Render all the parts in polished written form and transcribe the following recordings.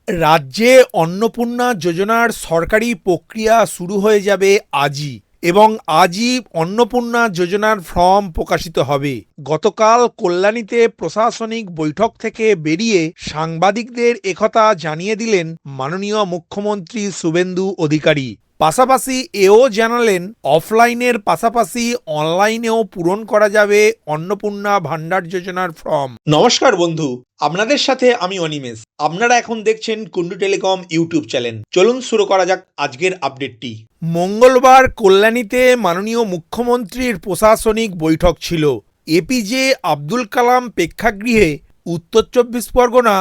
রাজ্যে অন্নপূর্ণা যোজনার সরকারি প্রক্রিয়া শুরু হয়ে যাবে আজই এবং আজই অন্নপূর্ণা যোজনার ফর্ম প্রকাশিত হবে। গতকাল কল্যাণীতে প্রশাসনিক বৈঠক থেকে বেরিয়ে সাংবাদিকদের একথা জানিয়ে দিলেন মাননীয় মুখ্যমন্ত্রী শুভেন্দু অধিকারী। পাশাপাশি এও জানালেন অফলাইনের পাশাপাশি অনলাইনেও পূরণ করা যাবে অন্নপূর্ণা ভান্ডার যোজনার ফর্ম। নমস্কার বন্ধু, আপনাদের সাথে আমি অনিমেষ। আপনারা এখন দেখছেন কুন্ডু টেলিকম ইউটিউব চ্যানেল। চলুন শুরু করা যাক আজকের আপডেটটি। মঙ্গলবার কল্যাণীতে মাননীয় মুখ্যমন্ত্রীর প্রশাসনিক বৈঠক ছিল। এপিজে আব্দুল কালাম প্রেক্ষাগৃহে উত্তর চব্বিশ পরগনা,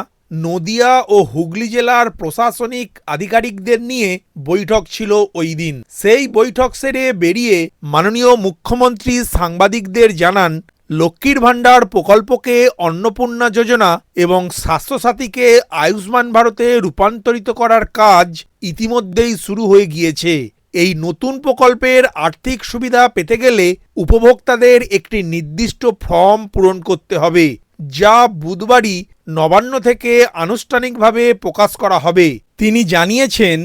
নদিয়া ও হুগলি জেলার প্রশাসনিক আধিকারিকদের নিয়ে বৈঠক ছিল ওই দিন। সেই বৈঠক সেরে বেরিয়ে মাননীয় মুখ্যমন্ত্রী সাংবাদিকদের জানান, লক্ষ্মীর ভাণ্ডার প্রকল্পকে অন্নপূর্ণা যোজনা এবং স্বাস্থ্যসাথীকে আয়ুষ্মান ভারতে রূপান্তরিত করার কাজ ইতিমধ্যেই শুরু হয়ে গিয়েছে। এই নতুন প্রকল্পের আর্থিক সুবিধা পেতে গেলে উপভোক্তাদের একটি নির্দিষ্ট ফর্ম পূরণ করতে হবে, যা বুধবারই নবান্ন থেকে আনুষ্ঠানিকভাবে প্রকাশ করা হবে। তিনি জানিয়েছেন,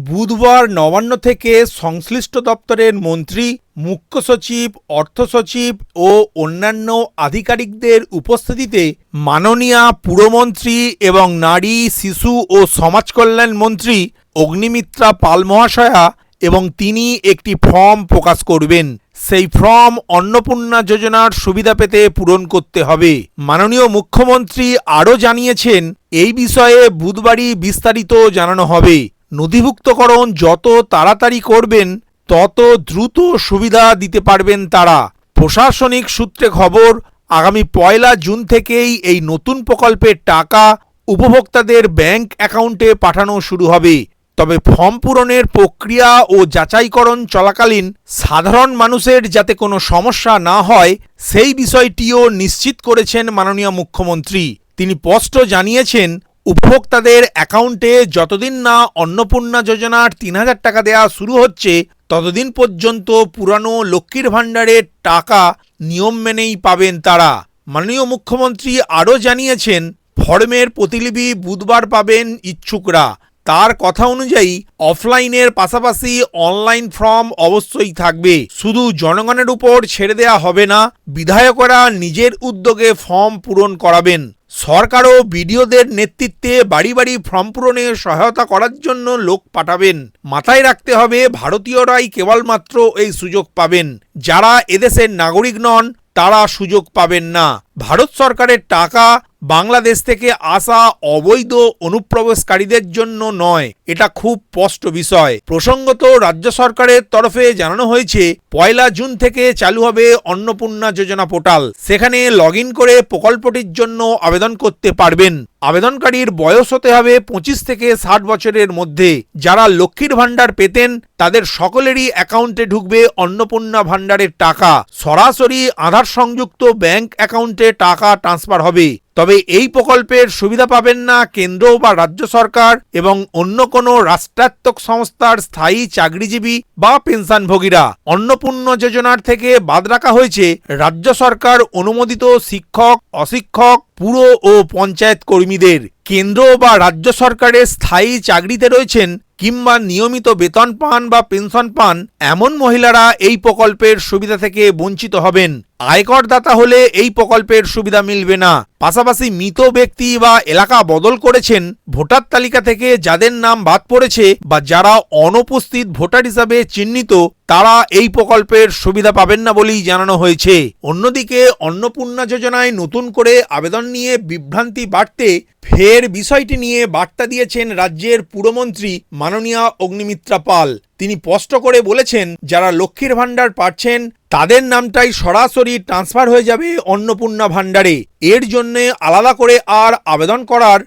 বুধবার নবান্ন থেকে সংশ্লিষ্ট দপ্তরের মন্ত্রী, মুখ্য সচিব, অর্থ সচিব ও অন্যান্য আধিকারিকদের উপস্থিতিতে মাননীয়া পুরমন্ত্রী এবং নারী, শিশু ও সমাজ কল্যাণ মন্ত্রী অগ্নিমিত্রা পাল মহাশয়া এবং তিনি একটি ফর্ম প্রকাশ করবেন। সেই ফর্ম অন্নপূর্ণা যোজনার সুবিধা পেতে পূরণ করতে হবে। মাননীয় মুখ্যমন্ত্রী আরও জানিয়েছেন, এই বিষয়ে বুধবারই বিস্তারিত জানানো হবে। নথিভুক্তকরণ যত তাড়াতাড়ি করবেন তত দ্রুত সুবিধা দিতে পারবেন তারা। প্রশাসনিক সূত্রে খবর, আগামী 1 জুন থেকেই এই নতুন প্রকল্পের টাকা উপভোক্তাদের ব্যাংক অ্যাকাউন্টে পাঠানো শুরু হবে। তবে ফর্ম পূরণের প্রক্রিয়া ও যাচাইকরণ চলাকালীন সাধারণ মানুষের যাতে কোনো সমস্যা না হয় সেই বিষয়টিও নিশ্চিত করেছেন মাননীয় মুখ্যমন্ত্রী। তিনি স্পষ্ট জানিয়েছেন, উপভোক্তাদের অ্যাকাউন্টে যতদিন না অন্নপূর্ণা যোজনার 3000 টাকা দেওয়া শুরু হচ্ছে ততদিন পর্যন্ত পুরানো লক্ষ্মীর ভাণ্ডারের টাকা নিয়ম মেনেই পাবেন তারা। মাননীয় মুখ্যমন্ত্রী আরও জানিয়েছেন, ফর্মের প্রতিলিপি বুধবার পাবেন ইচ্ছুকরা। তার কথা অনুযায়ী অফলাইনের পাশাপাশি অনলাইন ফর্ম অবশ্যই থাকবে। শুধু জনগণের উপর ছেড়ে দেওয়া হবে না, বিধায়করা নিজের উদ্যোগে ফর্ম পূরণ করাবেন। সরকারও বিডিওদের নেতৃত্বে বাড়ি বাড়ি ফর্ম পূরণে সহায়তা করার জন্য লোক পাঠাবেন। মাথায় রাখতে হবে, ভারতীয়রাই কেবলমাত্র এই সুযোগ পাবেন। যারা এদেশের নাগরিক নন তারা সুযোগ পাবেন না। ভারত সরকারের টাকা বাংলাদেশ থেকে আসা অবৈধ অনুপ্রবেশকারীদের জন্য নয়, এটা খুব স্পষ্ট বিষয়। প্রসঙ্গত, রাজ্য সরকারের তরফে জানানো হয়েছে 1 জুন থেকে চালু হবে অন্নপূর্ণা যোজনা পোর্টাল। সেখানে লগ ইন করে প্রকল্পটির জন্য আবেদন করতে পারবেন। আবেদনকারীর বয়স হতে হবে 25 থেকে 60 বছরের মধ্যে। যারা লক্ষ্মীর ভাণ্ডার পেতেন তাদের সকলেরই অ্যাকাউন্টে ঢুকবে অন্নপূর্ণা ভাণ্ডারের টাকা। সরাসরি আধার সংযুক্ত ব্যাংক অ্যাকাউন্টে টাকা ট্রান্সফার হবে। তবে এই প্রকল্পের সুবিধা পাবেন না কেন্দ্র বা রাজ্য সরকার এবং অন্য কোনো রাষ্ট্রায়ত্ত সংস্থার স্থায়ী চাকরিজীবী বা পেনশনভোগীরা। অন্নপূর্ণা যোজনার থেকে বাদ রাখা হয়েছে রাজ্য সরকার অনুমোদিত শিক্ষক, অশিক্ষক, পুর ও পঞ্চায়েত কর্মীদের। কেন্দ্র বা রাজ্য সরকারের স্থায়ী চাকরিতে রয়েছেন কিংবা নিয়মিত বেতন পান বা পেনশন পান এমন মহিলারা এই প্রকল্পের সুবিধা থেকে বঞ্চিত হবেন। আয়করদাতা হলে এই প্রকল্পের সুবিধা মিলবে না। পাশাপাশি মৃত ব্যক্তি বা এলাকা বদল করেছেন, ভোটার তালিকা থেকে যাদের নাম বাদ পড়েছে বা যারা অনুপস্থিত ভোটার হিসাবে চিহ্নিত তারা এই প্রকল্পের সুবিধা পাবেন না বলেই জানানো হয়েছে। অন্যদিকে অন্নপূর্ণা যোজনায় নতুন করে আবেদন নিয়ে বিভ্রান্তি বাড়তে ফের বিষয়টি নিয়ে বার্তা দিয়েছেন রাজ্যের পুরমন্ত্রী মাননীয়া অগ্নিমিত্রা পাল। তিনি স্পষ্ট করে বলেছেন, যারা লক্ষ্মীর ভাণ্ডার পাচ্ছেন তাদের নামটাই সরাসরি ট্রান্সফার হয়ে যাবে অন্নপূর্ণা ভাণ্ডারে। এর জন্যে আলাদা করে আর আবেদন করার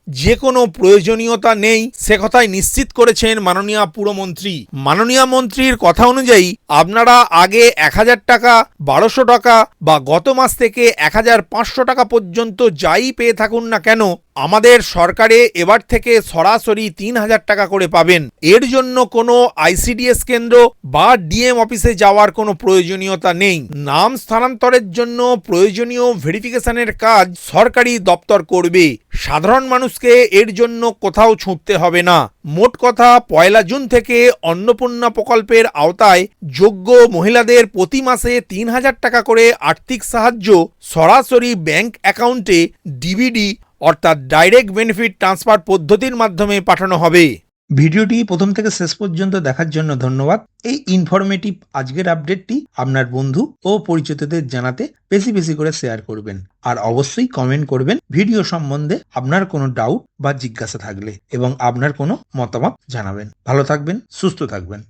যে কোনো প্রয়োজনীয়তা নেই, সে কথাই নিশ্চিত করেছেন মাননীয়া পুরমন্ত্রী। মাননীয়া মন্ত্রীর কথা অনুযায়ী আপনারা আগে 1000 টাকা, 1200 টাকা বা গত মাস থেকে 1500 টাকা পর্যন্ত যাই পেয়ে থাকুন না কেন, আমাদের সরকারে এবার থেকে সরাসরি ৩,০০০ টাকা করে পাবেন। এর জন্য কোনো আইসিডিএস কেন্দ্র বা ডিএম অফিসে যাওয়ার কোনো প্রয়োজনীয়তা নেই। নাম স্থানান্তরের জন্য প্রয়োজনীয় ভেরিফিকেশনের কাজ সরকারি দপ্তর করবে। সাধারণ মানুষকে এর জন্য কোথাও ছুটতে হবে না। মোট কথা ১ জুন থেকে অন্নপূর্ণা প্রকল্পের আওতায় যোগ্য মহিলাদের প্রতি মাসে ৩,০০০ টাকা করে আর্থিক সাহায্য সরাসরি ব্যাংক অ্যাকাউন্টে ডিবিডি অর্থাৎ ডাইরেক্ট বেনিফিট ট্রান্সফার পদ্ধতির মাধ্যমে পাঠানো হবে। ভিডিওটি প্রথম থেকে শেষ পর্যন্ত দেখার জন্য ধন্যবাদ। এই ইনফরমেটিভ আজকের আপডেটটি আপনার বন্ধু ও পরিচিতদের জানাতে বেশি বেশি করে শেয়ার করবেন। আর অবশ্যই কমেন্ট করবেন ভিডিও সম্বন্ধে আপনার কোনো ডাউট বা জিজ্ঞাসা থাকলে এবং আপনার কোনো মতামত জানাবেন। ভালো থাকবেন, সুস্থ থাকবেন।